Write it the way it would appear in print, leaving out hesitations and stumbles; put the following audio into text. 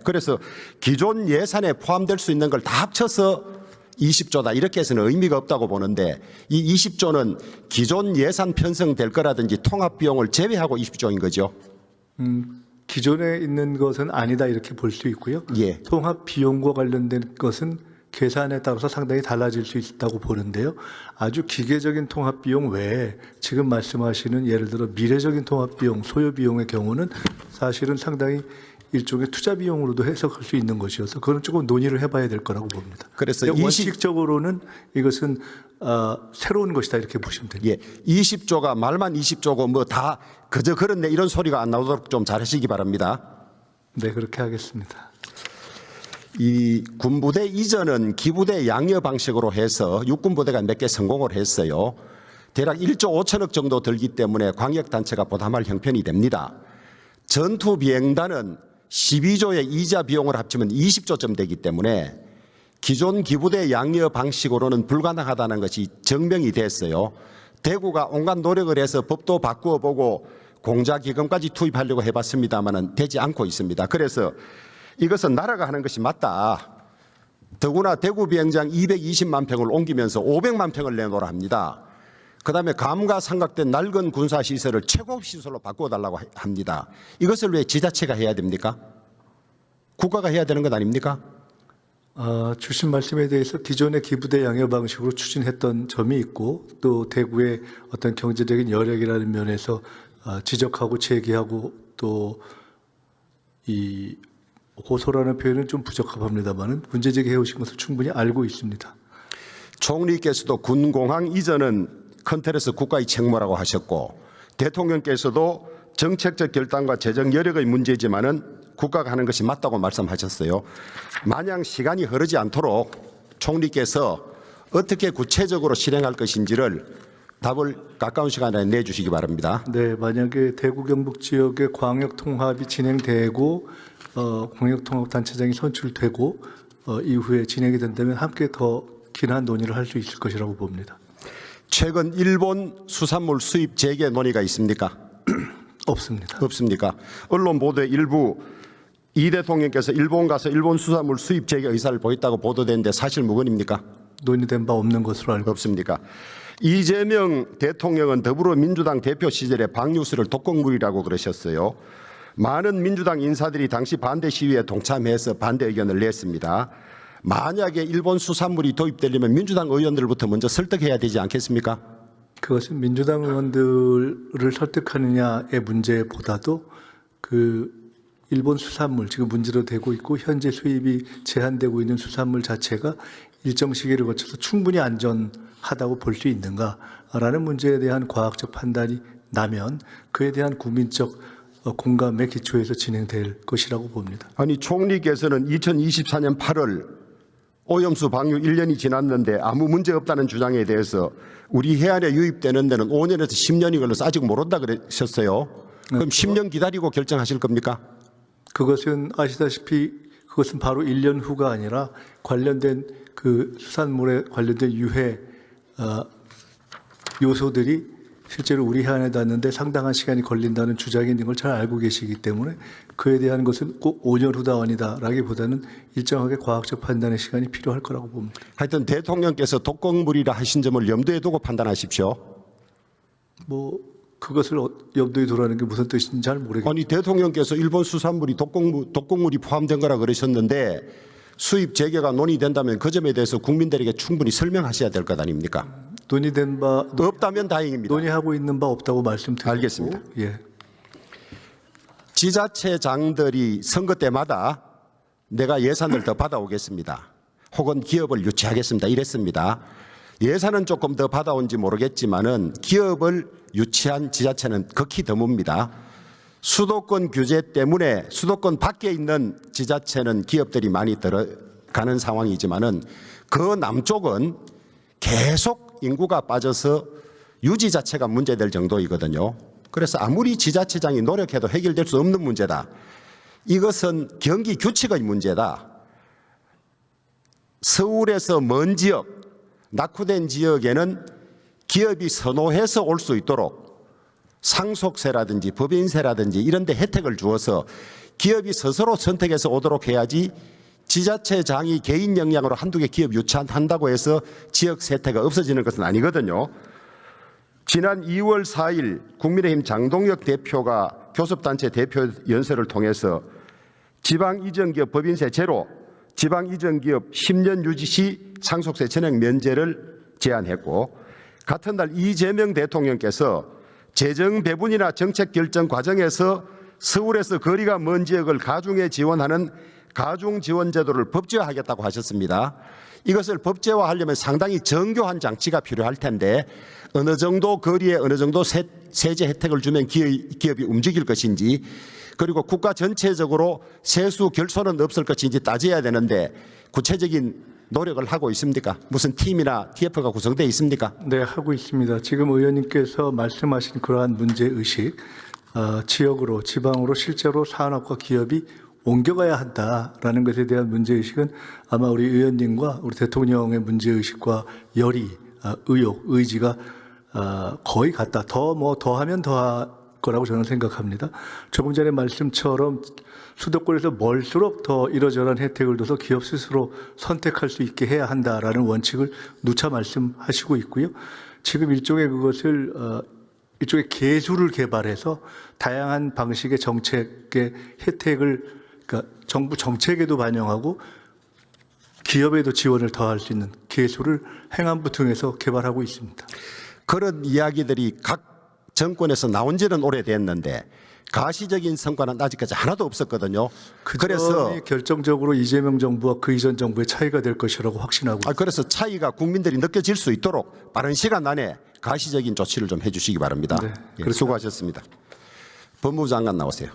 그래서 기존 예산에 포함될 수 있는 걸 다 합쳐서 20조다 이렇게 해서는 의미가 없다고 보는데, 이 20조는 기존 예산 편성될 거라든지 통합 비용을 제외하고 20조인 거죠. 기존에 있는 것은 아니다 이렇게 볼 수 있고요. 예. 통합 비용과 관련된 것은 계산에 따라서 상당히 달라질 수 있다고 보는데요. 아주 기계적인 통합 비용 외에 지금 말씀하시는 예를 들어 미래적인 통합 비용, 소요 비용의 경우는 사실은 상당히 일종의 투자 비용으로도 해석할 수 있는 것이어서 그건 조금 논의를 해봐야 될 거라고 봅니다. 그래서 원칙적으로는 이것은 새로운 것이다 이렇게 보시면 됩니다. 예, 20조가 말만 20조고 뭐 다 그저 그렇네 이런 소리가 안 나오도록 좀 잘하시기 바랍니다. 네, 그렇게 하겠습니다. 이 군부대 이전은 기부대 양여 방식으로 해서 육군부대가 몇 개 성공을 했어요. 대략 1조 5천억 정도 들기 때문에 광역단체가 부담할 형편이 됩니다. 전투비행단은 12조의 이자 비용을 합치면 20조쯤 되기 때문에 기존 기부대 양여 방식으로는 불가능하다는 것이 증명이 됐어요. 대구가 온갖 노력을 해서 법도 바꾸어 보고 공자기금까지 투입하려고 해봤습니다마는 되지 않고 있습니다. 그래서 이것은 나라가 하는 것이 맞다. 더구나 대구 비행장 220만 평을 옮기면서 500만 평을 내놓으라 합니다. 그다음에 감가상각된 낡은 군사시설을 최고시설로 바꾸어달라고 합니다. 이것을 왜 지자체가 해야 됩니까? 국가가 해야 되는 것 아닙니까? 주신 말씀에 대해서 기존의 기부대 양여 방식으로 추진했던 점이 있고 또 대구의 어떤 경제적인 여력이라는 면에서 지적하고 제기하고 또 이 호소라는 표현은 좀 부적합합니다만은 문제 제기해 오신 것을 충분히 알고 있습니다. 총리께서도 군공항 이전은 컨텔에서 국가의 책무라고 하셨고 대통령께서도 정책적 결단과 재정 여력의 문제지만은 국가가 하는 것이 맞다고 말씀하셨어요. 마냥 시간이 흐르지 않도록 총리께서 어떻게 구체적으로 실행할 것인지를 답을 가까운 시간에 내주시기 바랍니다. 네, 만약에 대구 경북 지역의 광역 통합이 진행되고 광역 통합 단체장이 선출되고 이후에 진행이 된다면 함께 더 긴한 논의를 할 수 있을 것이라고 봅니다. 최근 일본 수산물 수입 재개 논의가 있습니까? 없습니다. 없습니까? 언론 보도에 일부 이 대통령께서 일본 가서 일본 수산물 수입 재개 의사를 보였다고 보도되는데 사실 무근입니까? 논의된 바 없는 것으로 알고 없습니까? 이재명 대통령은 더불어민주당 대표 시절에 박뉴스를 독극물이라고 그러셨어요. 많은 민주당 인사들이 당시 반대 시위에 동참해서 반대 의견을 냈습니다. 만약에 일본 수산물이 도입되려면 민주당 의원들부터 먼저 설득해야 되지 않겠습니까? 그것은 민주당 의원들을 설득하느냐의 문제보다도 그 일본 수산물 지금 문제로 되고 있고 현재 수입이 제한되고 있는 수산물 자체가 일정 시기를 거쳐서 충분히 안전하다고 볼 수 있는가라는 문제에 대한 과학적 판단이 나면 그에 대한 국민적 공감에 기초해서 진행될 것이라고 봅니다. 아니 총리께서는 2024년 8월 오염수 방류 1년이 지났는데 아무 문제 없다는 주장에 대해서 우리 해안에 유입되는 데는 5년에서 10년이 걸려서 아직 모른다 그러셨어요. 그럼 10년 기다리고 결정하실 겁니까? 그것은 아시다시피 그것은 바로 1년 후가 아니라 관련된 그 수산물에 관련된 유해 요소들이 실제로 우리 해안에 닿는데 상당한 시간이 걸린다는 주장이 있는 걸 잘 알고 계시기 때문에 그에 대한 것은 꼭 5년 후다 아니다라기보다는 일정하게 과학적 판단의 시간이 필요할 거라고 봅니다. 하여튼 대통령께서 독극물이라 하신 점을 염두에 두고 판단하십시오. 뭐 그것을 염두에 두라는 게 무슨 뜻인지 잘 모르겠습니다. 아니 대통령께서 일본 수산물이 독극물이 포함된 거라 그러셨는데 수입 재개가 논의된다면 그 점에 대해서 국민들에게 충분히 설명하셔야 될 것 아닙니까? 논의된 바 없다면 다행입니다. 논의하고 있는 바 없다고 말씀드리고 알겠습니다. 예. 지자체장들이 선거 때마다 내가 예산을 더 받아오겠습니다. 혹은 기업을 유치하겠습니다. 이랬습니다. 예산은 조금 더 받아온지 모르겠지만은 기업을 유치한 지자체는 극히 드뭅니다. 수도권 규제 때문에 수도권 밖에 있는 지자체는 기업들이 많이 들어가는 상황이지만은 그 남쪽은 계속 인구가 빠져서 유지 자체가 문제될 정도이거든요. 그래서 아무리 지자체장이 노력해도 해결될 수 없는 문제다. 이것은 경기 규칙의 문제다. 서울에서 먼 지역, 낙후된 지역에는 기업이 선호해서 올 수 있도록 상속세라든지 법인세라든지 이런 데 혜택을 주어서 기업이 스스로 선택해서 오도록 해야지 지자체장이 개인 역량으로 한두 개 기업 유치한다고 해서 지역 세태가 없어지는 것은 아니거든요. 지난 2월 4일 국민의힘 장동혁 대표가 교섭단체 대표 연설을 통해서 지방이전기업 법인세 제로, 지방이전기업 10년 유지 시 상속세 전액 면제를 제안했고, 같은 날 이재명 대통령께서 재정 배분이나 정책 결정 과정에서 서울에서 거리가 먼 지역을 가중에 지원하는 가중 지원 제도를 법제화하겠다고 하셨습니다. 이것을 법제화하려면 상당히 정교한 장치가 필요할 텐데 어느 정도 거리에 어느 정도 세제 혜택을 주면 기업이 움직일 것인지, 그리고 국가 전체적으로 세수 결손은 없을 것인지 따져야 되는데 구체적인 노력을 하고 있습니까? 무슨 팀이나 TF가 구성되어 있습니까? 네, 하고 있습니다. 지금 의원님께서 말씀하신 그러한 문제의식, 지역으로, 지방으로 실제로 산업과 기업이 옮겨가야 한다라는 것에 대한 문제의식은 아마 우리 의원님과 우리 대통령의 문제의식과 열의, 의욕, 의지가 거의 같다. 더하면 더할 거라고 저는 생각합니다. 조금 전에 말씀처럼 수도권에서 멀수록 더 이러저러한 혜택을 둬서 기업 스스로 선택할 수 있게 해야 한다라는 원칙을 누차 말씀하시고 있고요. 지금 일종의 그것을 일종의 계수를 개발해서 다양한 방식의 정책의 혜택을, 그러니까 정부 정책에도 반영하고 기업에도 지원을 더할 수 있는 계수를 행안부 등에서 개발하고 있습니다. 그런 이야기들이 각 정권에서 나온 지는 오래됐는데 가시적인 성과는 아직까지 하나도 없었거든요. 그래서 결정적으로 이재명 정부와 그 이전 정부의 차이가 될 것이라고 확신하고 있습니다. 그래서 차이가 국민들이 느껴질 수 있도록 빠른 시간 안에 가시적인 조치를 좀 해주시기 바랍니다. 네, 예, 수고하셨습니다. 법무부 장관 나오세요.